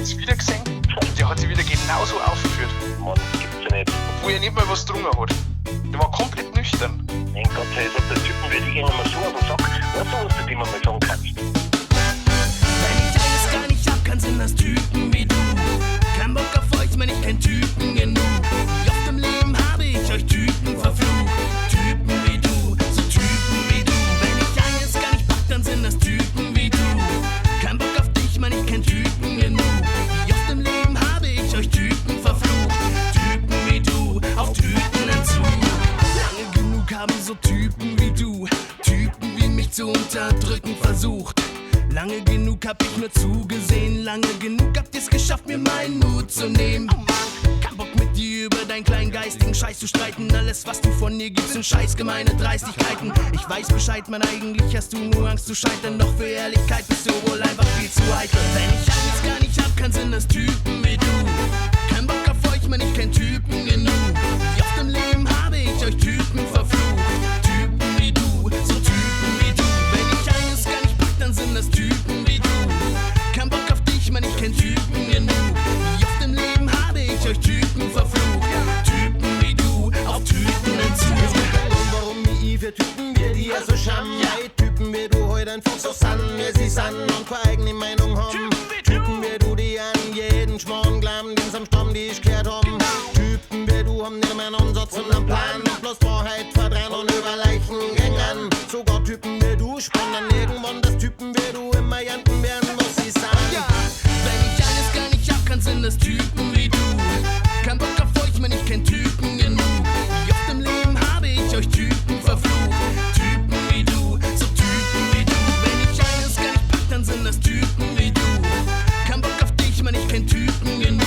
jetzt wieder gesehen? Der hat sich wieder genauso aufgeführt. Mann, das gibt's ja nicht. Obwohl er nicht mal was getrunken hat. Der war komplett nüchtern. Mein Gott, sei es, ob der Typen wie die gehen immer so auf den Sack. Weißt du, was du dir mal sagen kannst? Wenn ich alles gar nicht hab, kann sind das Typen wie du. Kein Bock auf euch, wenn ich kein Typen genug. Wie oft im Leben habe ich euch Typen verflucht. Typen wie du, so Typen wie du. Wenn ich eines gar nicht pack, dann sind das Typen wie du. Kein Bock auf dich, wenn ich kein Typen genug. Wie oft im Leben habe ich euch Typen verflucht. Typen wie du, auf Typenentzug. Lange genug haben so Typen wie du, Typen wie mich zu unterdrücken versucht. Lange genug hab ich nur zugesehen, lange genug habt ihr's geschafft, mir meinen Mut zu nehmen. Oh Mann, kein Bock mit dir über deinen kleinen geistigen Scheiß zu streiten. Alles, was du von dir gibst, sind scheiß gemeine Dreistigkeiten. Ich weiß Bescheid, man, eigentlich hast du nur Angst zu scheitern. Doch für Ehrlichkeit bist du wohl einfach viel zu eitel. Wenn ich alles gar nicht hab, kann sind das Typen wie du. Kein Bock auf euch, man, ich kenn Typen genug. Wie oft im Leben habe ich euch Typen verflucht. Typen wie du, so Typen wie du. Wenn ich eines gar nicht pack, dann sind das Typen wie du. Kein Bock auf dich, man, ich kenn Typen genug. Wie oft im Leben habe ich euch Typen verflucht. Typen wie du, auf Typenentzug. Und warum ich für Typen wir die ja so scham. Ja, Typen wie du heute einfach so san, wie sie san und keine eigene Meinung haben. Typen wie du, die an jeden Schmarrn glauben, den's am Stamm, die ich gehört haben. Typen wie du haben nicht mehr einen Ansatz und einen Plan und bloß Wahrheit verdrehen und über Leichen gängen. Sogar Typen wie du spannen dann irgendwann, dass Typen wie du immer janten werden, was sie sagen. Ja, wenn ich alles gar nicht hab, kann sind das Typen wie du. Kein Bock auf euch, wenn ich kein Typen genug. Wie oft im Leben habe ich euch Typen verflucht. Typen wie du, so Typen wie du. Wenn ich alles gar nicht pack, dann sind das Typen wie du. Kein Bock auf dich, wenn ich kein Typen genug.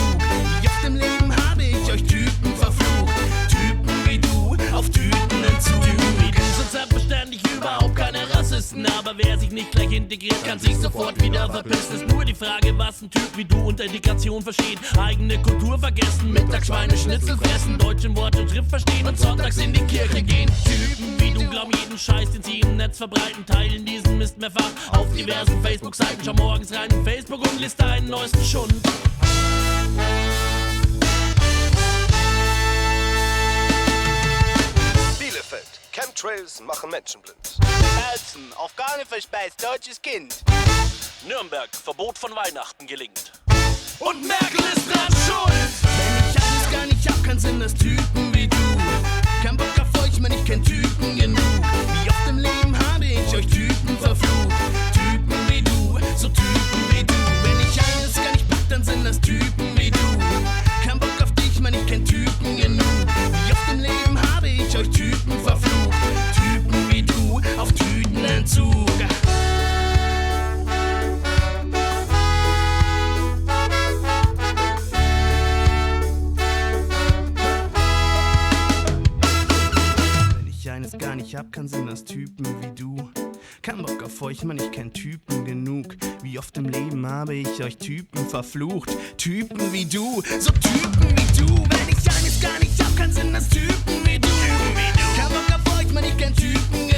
Wie oft im Leben habe ich euch Typen verflucht. Typen wie du, auf Typenentzug. Typen wie du sind selbstverständlich überhaupt keine Rassisten. Aber wer sich nicht gleich integriert, kann sich sofort wieder verpissen. Ist nur die Frage, was ein Typ wie du unter Integration versteht. Eigene Kultur vergessen, mittags Schweineschnitzel fressen, Deutsch in Wort und Schrift verstehen und sonntags in die Kirche gehen. Typen wie du glauben jeden Scheiß, den sie im Netz verbreiten, teilen diesen Mist mehrfach auf diversen Facebook-Seiten. Schau morgens rein in Facebook und liest deinen neuesten Schund. Bielefeld. Chemtrails machen Menschen blind. Elsen, auf Garne verspeist deutsches Kind. Nürnberg, Verbot von Weihnachten gelingt. Und Merkel ist dran schuld. Wenn ich alles gar nicht hab, kann sind das Typen wie du. Kein Bock auf euch, wenn ich kein Typen genug. Wie oft im Leben habe ich euch Typen verflucht. Typen wie du, so Typen wie du. Wenn ich alles gar nicht pack, dann sind das Typen wie du. Kein Bock auf dich, wenn ich kein Typen genug. Wie oft im Leben habe ich euch Typen verflucht. Typen wie du, auf Tütenentzug. Eines gar nicht hab, kann sind das Typen wie du. Kein Bock auf euch, man, ich kenn Typen genug. Wie oft im Leben habe ich euch Typen verflucht. Typen wie du, so Typen wie du. Wenn ich eines gar nicht hab, kann sind das Typen wie du. Kein Bock auf euch, man, ich kenn Typen genug.